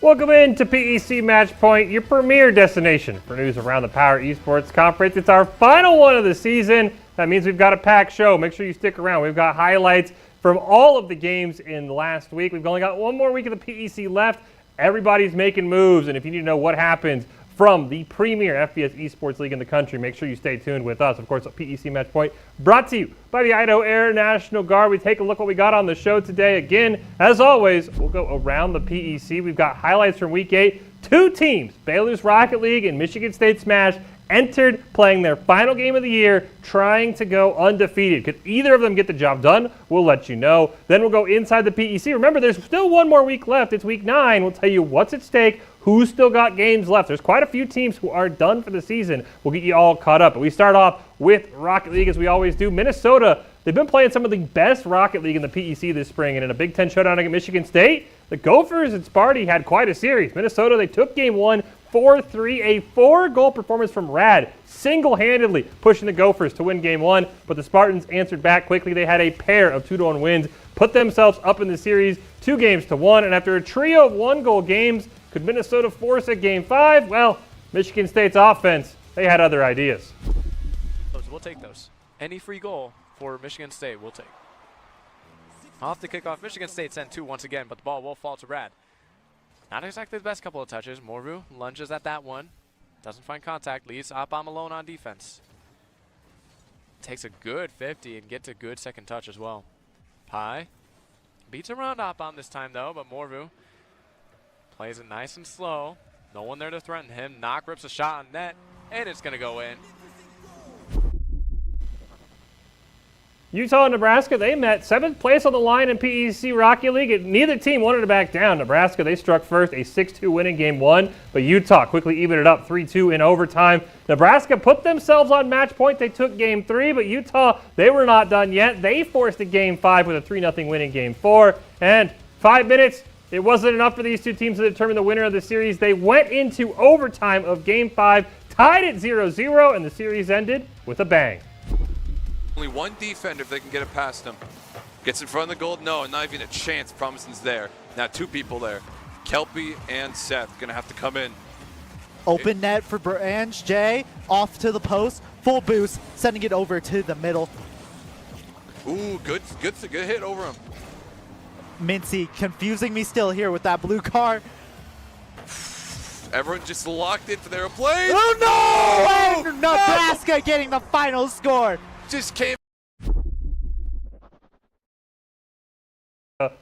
Welcome in to PEC Matchpoint, your premier destination for news around the Power Esports Conference. It's our final one of the season. That means we've got a packed show. Make sure you stick around. We've got highlights from all of the games in the last week. We've only got one more week of the PEC left. Everybody's making moves, and if you need to know what happens from the premier FBS Esports League in the country, make sure you stay tuned with us. Of course, PEC Matchpoint brought to you by the Idaho Air National Guard. We take a look what we got on the show today. Again, as always, we'll go around the PEC. We've got highlights from Week 8. Two teams, Baylor's Rocket League and Michigan State Smash, entered playing their final game of the year, trying to go undefeated. Could either of them get the job done? We'll let you know. Then we'll go inside the PEC. Remember, there's still one more week left. It's Week 9. We'll tell you what's at stake, who's still got games left. There's quite a few teams who are done for the season. We'll get you all caught up. But we start off with Rocket League, as we always do. Minnesota, they've been playing some of the best Rocket League in the PEC this spring, and in a Big Ten showdown against Michigan State, the Gophers and Sparty had quite a series. Minnesota, they took game one 4-3, a 4-goal performance from Rad, single-handedly pushing the Gophers to win game one, but the Spartans answered back quickly. They had a pair of 2-1 wins, put themselves up in the series 2-1, and after a trio of one-goal games, could Minnesota force a game 5? Well, Michigan State's offense, they had other ideas. We'll take those. Any free goal for Michigan State, we'll take. Off the kickoff, Michigan State sent 2 once again, but the ball will fall to Rad. Not exactly the best couple of touches. Morvu lunges at that one. Doesn't find contact. Leaves Opam alone on defense. Takes a good 50 and gets a good second touch as well. Pi beats around Opam this time though, but Morvu plays it nice and slow. No one there to threaten him. Knock rips a shot on net, and it's going to go in. Utah and Nebraska, they met 7th place on the line in PEC Rocket League, and neither team wanted to back down. Nebraska, they struck first, a 6-2 win in game one, but Utah quickly evened it up 3-2 in overtime. Nebraska put themselves on match point. They took game 3, but Utah, they were not done yet. They forced a game 5 with a 3-0 win in game 4, and 5 minutes, it wasn't enough for these two teams to determine the winner of the series. They went into overtime of game 5, tied at 0-0, and the series ended with a bang. Only one defender if they can get it past him. Gets in front of the goal. No, not even a chance. Promison's there. Now 2 people there. Kelpie and Seth going to have to come in. Open net for Branch. Jay off to the post. Full boost. Sending it over to the middle. Ooh, good hit over him. Mincy confusing me still here with that blue car. Everyone just locked in for their play. Oh no! And Nebraska getting the final score. Just came.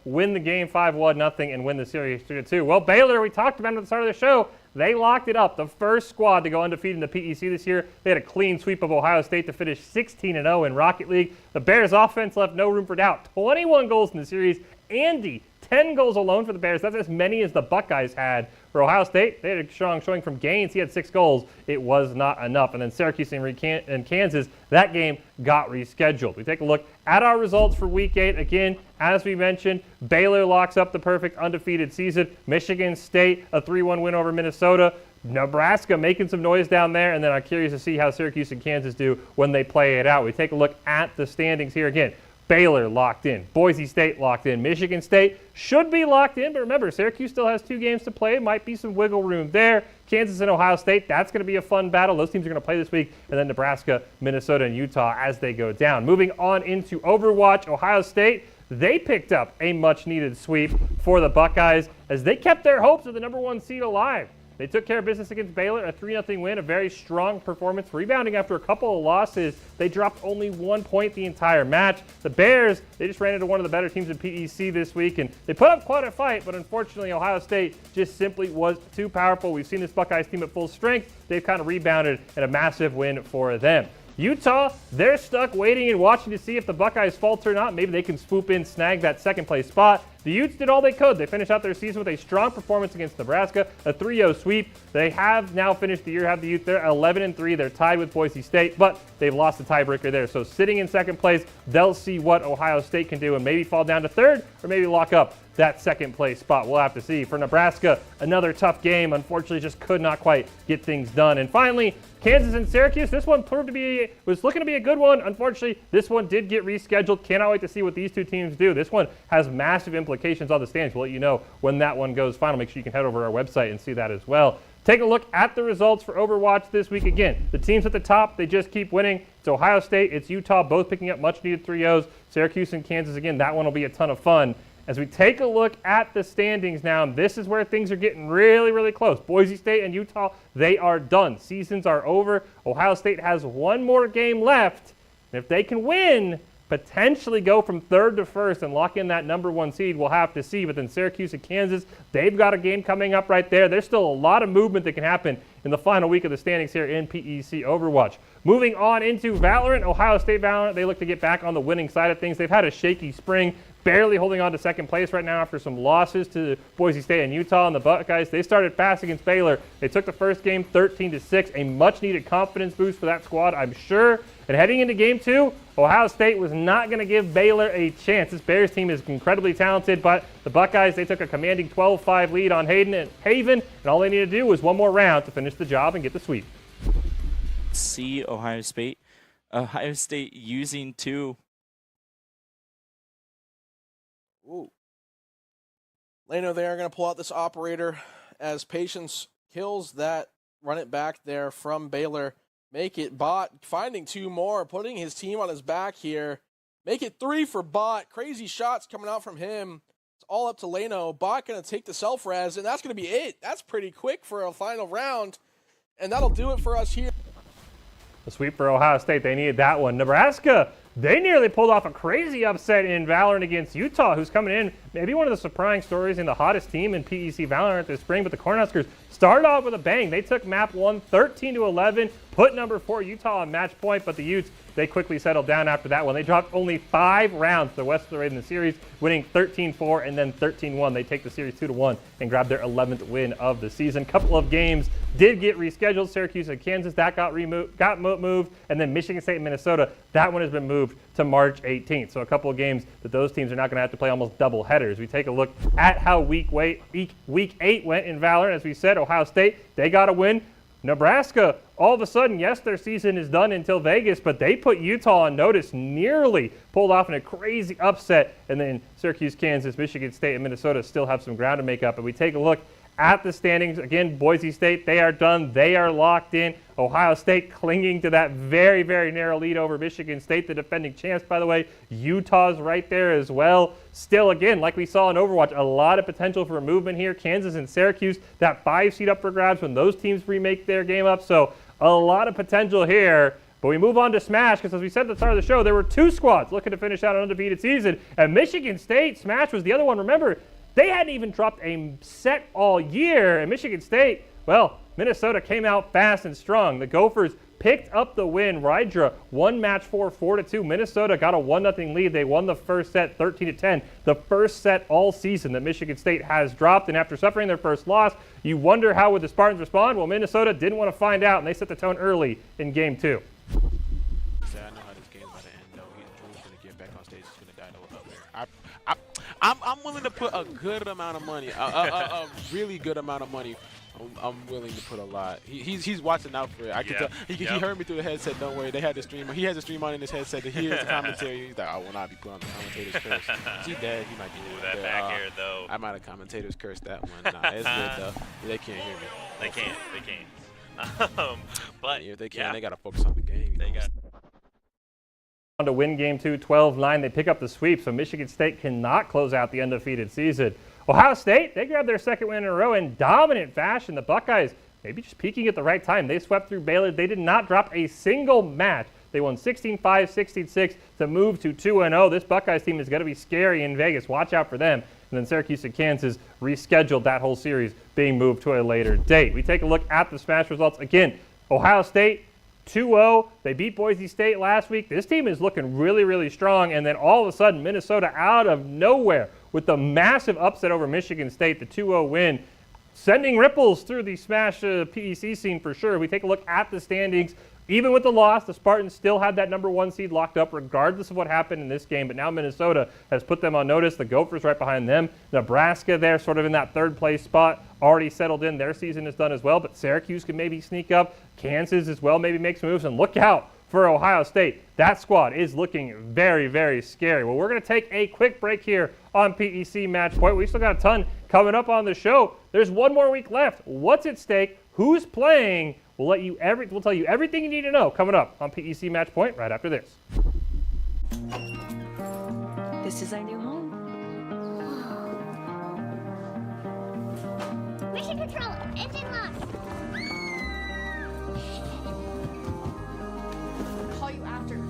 Win the game 5-1-0 and win the series 3-2. Well, Baylor, we talked about it at the start of the show. They locked it up. The first squad to go undefeated in the PEC this year. They had a clean sweep of Ohio State to finish 16-0 in Rocket League. The Bears' offense left no room for doubt. 21 goals in the series. Andy, 10 goals alone for the Bears. That's as many as the Buckeyes had. For Ohio State, they had a strong showing from Gaines. He had 6 goals. It was not enough. And then Syracuse and Kansas, that game got rescheduled. We take a look at our results for Week 8. Again, as we mentioned, Baylor locks up the perfect undefeated season. Michigan State, a 3-1 win over Minnesota. Nebraska making some noise down there. And then I'm curious to see how Syracuse and Kansas do when they play it out. We take a look at the standings here again. Baylor locked in. Boise State locked in. Michigan State should be locked in, but remember, Syracuse still has 2 games to play. Might be some wiggle room there. Kansas and Ohio State, that's going to be a fun battle. Those teams are going to play this week. And then Nebraska, Minnesota, and Utah as they go down. Moving on into Overwatch, Ohio State, they picked up a much-needed sweep for the Buckeyes as they kept their hopes of the #1 seed alive. They took care of business against Baylor, a 3-0 win, a very strong performance. Rebounding after a couple of losses, they dropped only 1 point the entire match. The Bears, they just ran into one of the better teams in PEC this week, and they put up quite a fight, but unfortunately Ohio State just simply was too powerful. We've seen this Buckeyes team at full strength. They've kind of rebounded, and a massive win for them. Utah, they're stuck waiting and watching to see if the Buckeyes falter or not. Maybe they can swoop in, snag that second-place spot. The Utes did all they could. They finished out their season with a strong performance against Nebraska, a 3-0 sweep. They have now finished the year, have the Utes there 11-3. They're tied with Boise State, but they've lost the tiebreaker there. So sitting in second place, they'll see what Ohio State can do and maybe fall down to third or maybe lock up that second-place spot. We'll have to see. For Nebraska, another tough game. Unfortunately, just could not quite get things done. And finally, Kansas and Syracuse, this one was looking to be a good one. Unfortunately, this one did get rescheduled. Cannot wait to see what these two teams do. This one has massive implications on the standings. We'll let you know when that one goes final. Make sure you can head over to our website and see that as well. Take a look at the results for Overwatch this week. Again, the teams at the top, they just keep winning. It's Ohio State, it's Utah, both picking up much-needed 3-0s. Syracuse and Kansas, again, that one will be a ton of fun. As we take a look at the standings now, this is where things are getting really, really close. Boise State and Utah, they are done. Seasons are over. Ohio State has one more game left. And if they can win, potentially go from third to first and lock in that number 1 seed, we'll have to see. But then Syracuse and Kansas, they've got a game coming up right there. There's still a lot of movement that can happen in the final week of the standings here in PEC Overwatch. Moving on into Valorant, Ohio State Valorant, they look to get back on the winning side of things. They've had a shaky spring, barely holding on to second place right now after some losses to Boise State and Utah. And the Buckeyes, they started fast against Baylor. They took the first game 13-6, a much-needed confidence boost for that squad, I'm sure. And heading into game 2, Ohio State was not going to give Baylor a chance. This Bears team is incredibly talented, but the Buckeyes, they took a commanding 12-5 lead on Haven, and all they needed to do was one more round to finish the job and get the sweep. See Ohio State using 2. Ooh. Leno there going to pull out this operator as Patience kills that, run it back there from Baylor. Make it Bot, finding 2 more, putting his team on his back here. Make it 3 for Bot. Crazy shots coming out from him. It's all up to Leno. Bot going to take the self-res, and that's going to be it. That's pretty quick for a final round, and that'll do it for us here. The sweep for Ohio State, they needed that one. Nebraska, they nearly pulled off a crazy upset in Valorant against Utah, who's coming in maybe one of the surprising stories and the hottest team in PEC Valorant this spring. But the Cornhuskers started off with a bang. They took map 1 13-11, put number 4 Utah on match point, but the Utes, they quickly settled down after that one. They dropped only 5 rounds to the West of the Raid in the series, winning 13-4 and then 13-1. They take the series 2-1 and grab their 11th win of the season. Couple of games did get rescheduled. Syracuse and Kansas, that got moved, and then Michigan State and Minnesota, that one has been moved to March 18th. So a couple of games that those teams are not going to have to play almost double headers. We take a look at how week 8 went in Valorant. As we said, Ohio State, they got a win. Nebraska, all of a sudden, yes, their season is done until Vegas, but they put Utah on notice, nearly pulled off in a crazy upset. And then Syracuse, Kansas, Michigan State, and Minnesota still have some ground to make up. And we take a look at the standings. Again, Boise State, they are done. They are locked in. Ohio State clinging to that very, very narrow lead over Michigan State, the defending champs, by the way. Utah's right there as well. Still, again, like we saw in Overwatch, a lot of potential for movement here. Kansas and Syracuse, that 5 seed up for grabs when those teams remake their game up. So a lot of potential here. But we move on to Smash, because as we said at the start of the show, there were 2 squads looking to finish out an undefeated season. And Michigan State, Smash was the other one. Remember, they hadn't even dropped a set all year. And Michigan State, well, Minnesota came out fast and strong. The Gophers picked up the win. Rydra won match 4-2. Minnesota got a 1-0 lead. They won the first set 13-10. The first set all season that Michigan State has dropped. And after suffering their first loss, you wonder how would the Spartans respond? Well, Minnesota didn't want to find out, and they set the tone early in game 2. I know how this game's about to end, though. Drew's going to get back on stage. He's going to die up there. I'm willing to put a good amount of money, a really good amount of money. I'm willing to put a lot. He's watching out for it. I can tell. He heard me through the headset. Don't worry. They had the stream. He has a stream on in his headset. He hears the commentary. He's like, I will not be put on the commentator's curse. Is he dead? He might be dead. That back air, though. I might have commentator's curse that one. Nah, it's good, though. They can't hear me. They can't. But if they can, they got to focus on the game. They got On to win game 2, 12-9. They pick up the sweep, so Michigan State cannot close out the undefeated season. Ohio State, they grabbed their second win in a row in dominant fashion. The Buckeyes maybe just peaking at the right time. They swept through Baylor. They did not drop a single match. They won 16-5, 16-6 to move to 2-0. This Buckeyes team is going to be scary in Vegas. Watch out for them. And then Syracuse and Kansas rescheduled that whole series, being moved to a later date. We take a look at the Smash results. Again, Ohio State 2-0. They beat Boise State last week. This team is looking really, really strong. And then all of a sudden, Minnesota out of nowhere with the massive upset over Michigan State, the 2-0 win, sending ripples through the Smash PEC scene for sure. We take a look at the standings. Even with the loss, the Spartans still had that number 1 seed locked up regardless of what happened in this game. But now Minnesota has put them on notice. The Gophers right behind them. Nebraska there sort of in that 3rd place spot, already settled in. Their season is done as well. But Syracuse can maybe sneak up. Kansas as well maybe make some moves. And look out for Ohio State. That squad is looking very, very scary. Well, we're going to take a quick break here on PEC Match Point. We've still got a ton coming up on the show. There's one more week left. What's at stake? Who's playing? We'll tell you everything you need to know coming up on PEC Match Point right after this. This is our new home. Mission control, engine lock. I'll call you after.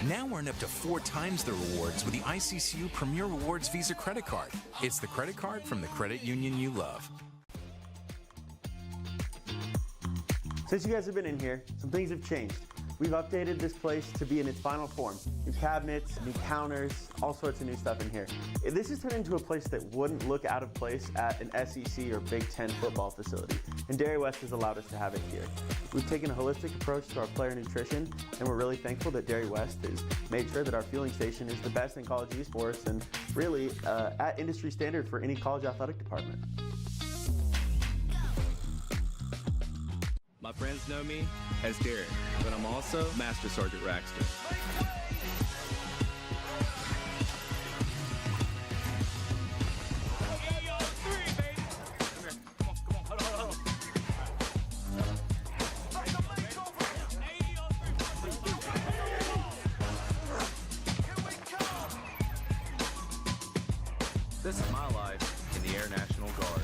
Now earn up to 4 times the rewards with the ICCU Premier Rewards Visa credit card. It's the credit card from the credit union you love. Since you guys have been in here, some things have changed. We've updated this place to be in its final form. New cabinets, new counters, all sorts of new stuff in here. This has turned into a place that wouldn't look out of place at an SEC or Big Ten football facility, and Dairy West has allowed us to have it here. We've taken a holistic approach to our player nutrition, and we're really thankful that Dairy West has made sure that our fueling station is the best in college esports and really at industry standard for any college athletic department. My friends know me as Derek, but I'm also Master Sergeant Raxter. This is my life in the Air National Guard.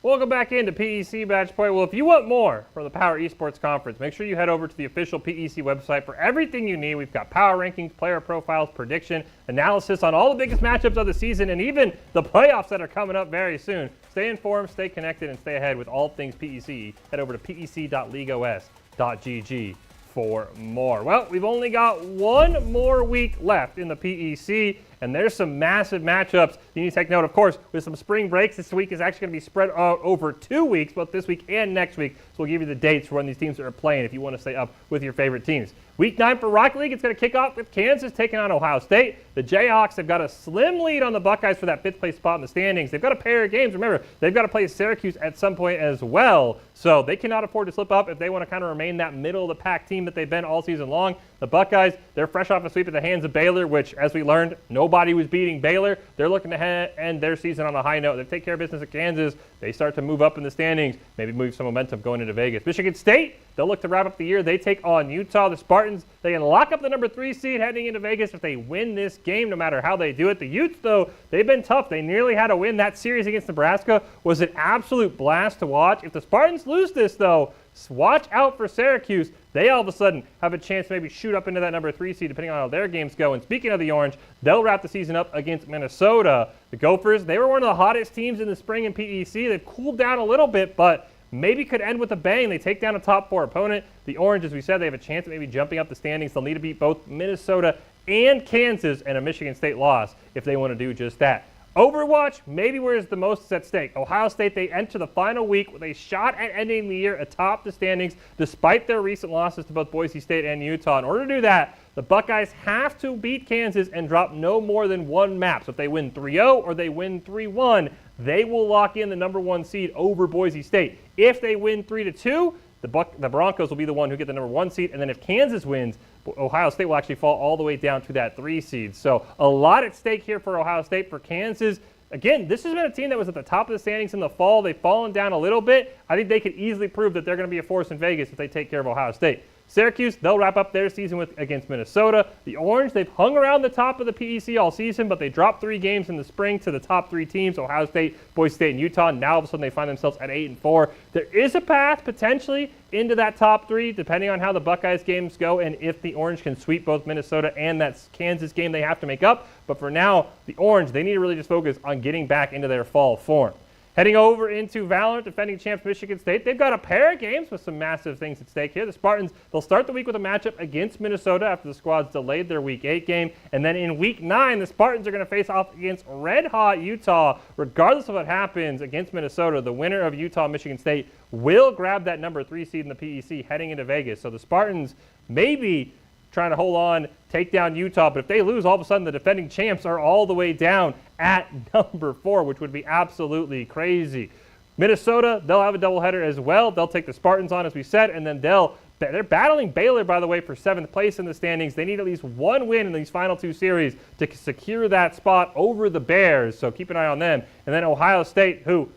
Welcome back into PEC Match Point. Well, if you want more from the Power Esports Conference, make sure you head over to the official PEC website for everything you need. We've got power rankings, player profiles, prediction, analysis on all the biggest matchups of the season, and even the playoffs that are coming up very soon. Stay informed, stay connected, and stay ahead with all things PEC. Head over to pec.leagueos.gg for more. Well, we've only got one more week left in the PEC, and there's some massive matchups you need to take note. Of course, with some spring breaks, this week is actually going to be spread out over 2 weeks, both this week and next week. So we'll give you the dates for when these teams are playing if you want to stay up with your favorite teams. Week 9 for Rocket League, it's going to kick off with Kansas taking on Ohio State. The Jayhawks have got a slim lead on the Buckeyes for that 5th place spot in the standings. They've got a pair of games. Remember, they've got to play Syracuse at some point as well. So they cannot afford to slip up if they want to kind of remain that middle of the pack team that they've been all season long. The Buckeyes, they're fresh off a sweep at the hands of Baylor, which, as we learned, nobody was beating Baylor. They're looking to end their season on a high note. They take care of business at Kansas. They start to move up in the standings, maybe move some momentum going into Vegas. Michigan State, they'll look to wrap up the year. They take on Utah. The Spartans, they can lock up the number 3 seed heading into Vegas if they win this game, no matter how they do it. The Utes, though, they've been tough. They nearly had a win. That series against Nebraska was an absolute blast to watch. If the Spartans lose this, though, watch out for Syracuse. They all of a sudden have a chance to maybe shoot up into that number 3 seed depending on how their games go. And speaking of the Orange, they'll wrap the season up against Minnesota. The Gophers, they were one of the hottest teams in the spring in PEC. They've cooled down a little bit, but maybe could end with a bang. They take down a top 4 opponent. The Orange, as we said, they have a chance at maybe jumping up the standings. They'll need to beat both Minnesota and Kansas and a Michigan State loss if they want to do just that. Overwatch, maybe where is the most at stake. Ohio State, they enter the final week with a shot at ending the year atop the standings despite their recent losses to both Boise State and Utah. In order to do that, the Buckeyes have to beat Kansas and drop no more than 1 map. So if they win 3-0 or they win 3-1, they will lock in the number 1 seed over Boise State. If they win 3-2, the Broncos will be the one who get the number 1 seed. And then if Kansas wins, Ohio State will actually fall all the way down to that 3 seed. So a lot at stake here for Ohio State. For Kansas, again, this has been a team that was at the top of the standings in the fall. They've fallen down a little bit. I think they could easily prove that they're going to be a force in Vegas if they take care of Ohio State. Syracuse, they'll wrap up their season against Minnesota. The Orange, they've hung around the top of the PEC all season, but they dropped 3 games in the spring to the top 3 teams, Ohio State, Boise State, and Utah. Now all of a sudden they find themselves at 8-4. There is a path potentially into that top 3, depending on how the Buckeyes games go and if the Orange can sweep both Minnesota and that Kansas game they have to make up. But for now, the Orange, they need to really just focus on getting back into their fall form. Heading over into Valorant, defending champs Michigan State. They've got a pair of games with some massive things at stake here. The Spartans, they'll start the week with a matchup against Minnesota after the squads delayed their Week 8 game. And then in Week 9, the Spartans are going to face off against red-hot Utah. Regardless of what happens against Minnesota, the winner of Utah-Michigan State will grab that number 3 seed in the PEC heading into Vegas. So the Spartans maybe trying to hold on, take down Utah, but if they lose, all of a sudden the defending champs are all the way down at number 4, which would be absolutely crazy. Minnesota, they'll have a doubleheader as well. They'll take the Spartans on, as we said, and then they're battling Baylor, by the way, for 7th place in the standings. They need at least 1 win in these final 2 series to secure that spot over the Bears, so keep an eye on them. And then Ohio State, who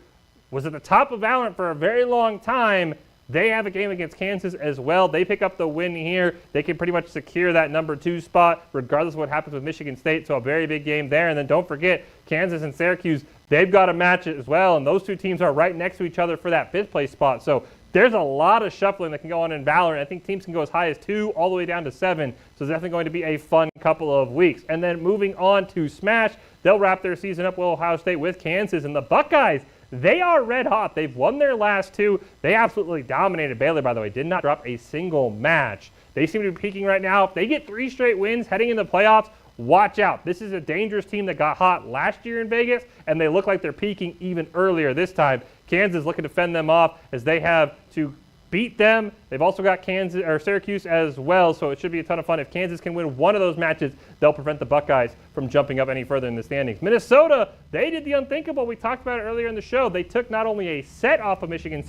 was at the top of Valorant for a very long time, they have a game against Kansas as well. They pick up the win here. They can pretty much secure that number 2 spot regardless of what happens with Michigan State. So a very big game there. And then don't forget, Kansas and Syracuse, they've got a match as well. And those 2 teams are right next to each other for that 5th place spot. So there's a lot of shuffling that can go on in Valorant. I think teams can go as high as 2 all the way down to 7. So it's definitely going to be a fun couple of weeks. And then moving on to Smash, they'll wrap their season up with Ohio State with Kansas. And the Buckeyes, they are red hot. They've won their last 2. They absolutely dominated Baylor, by the way. Did not drop a single match. They seem to be peaking right now. If they get 3 straight wins heading into the playoffs, watch out. This is a dangerous team that got hot last year in Vegas, and they look like they're peaking even earlier this time. Kansas looking to fend them off as they have to beat them. They've also got Syracuse as well, so it should be a ton of fun. If Kansas can win one of those matches, they'll prevent the Buckeyes from jumping up any further in the standings. Minnesota, they did the unthinkable. We talked about it earlier in the show. They took not only a set off of Michigan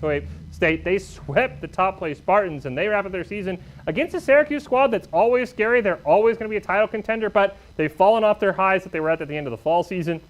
State, they swept the top-place Spartans, and they wrap up their season against a Syracuse squad that's always scary. They're always going to be a title contender, but they've fallen off their highs that they were at the end of the fall season.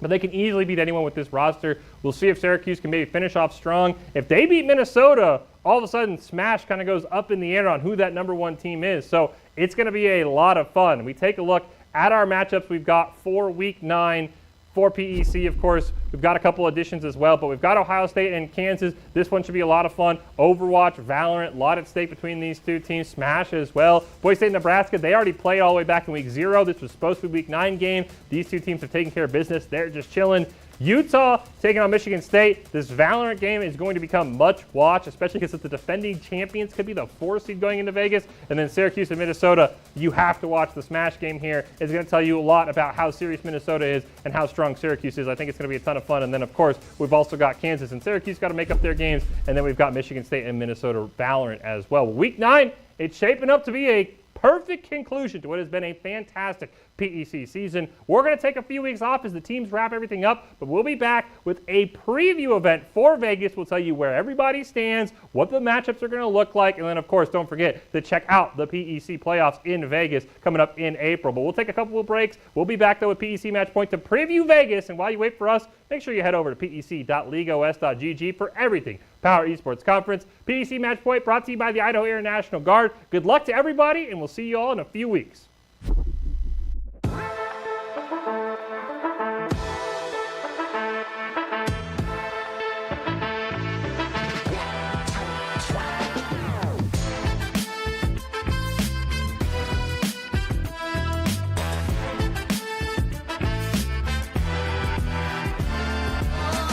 But they can easily beat anyone with this roster. We'll see if Syracuse can maybe finish off strong. If they beat Minnesota, all of a sudden Smash kind of goes up in the air on who that number 1 team is. So it's going to be a lot of fun. We take a look at our matchups we've got for Week 9. For PEC, of course, we've got a couple additions as well, but we've got Ohio State and Kansas. This one should be a lot of fun. Overwatch, Valorant, a lot at stake between these 2 teams. Smash as well. Boise State and Nebraska, they already played all the way back in Week 0. This was supposed to be Week 9 game. These 2 teams have taken care of business. They're just chilling. Utah taking on Michigan State. This Valorant game is going to become much watch, especially because the defending champions could be the 4 seed going into Vegas. And then Syracuse and Minnesota, you have to watch the Smash game here. It's going to tell you a lot about how serious Minnesota is and how strong Syracuse is. I think it's going to be a ton of fun. And then, of course, we've also got Kansas and Syracuse got to make up their games. And then we've got Michigan State and Minnesota Valorant as well. Week 9, it's shaping up to be a perfect conclusion to what has been a fantastic PEC season. We're going to take a few weeks off as the teams wrap everything up, but we'll be back with a preview event for Vegas. We'll tell you where everybody stands, what the matchups are going to look like, and then, of course, don't forget to check out the PEC playoffs in Vegas coming up in April. But we'll take a couple of breaks. We'll be back, though, with PEC Match Point to preview Vegas, and while you wait for us, make sure you head over to pec.leagueos.gg for everything Power Esports Conference. PEC Match Point brought to you by the Idaho Air National Guard. Good luck to everybody, and we'll see you all in a few weeks.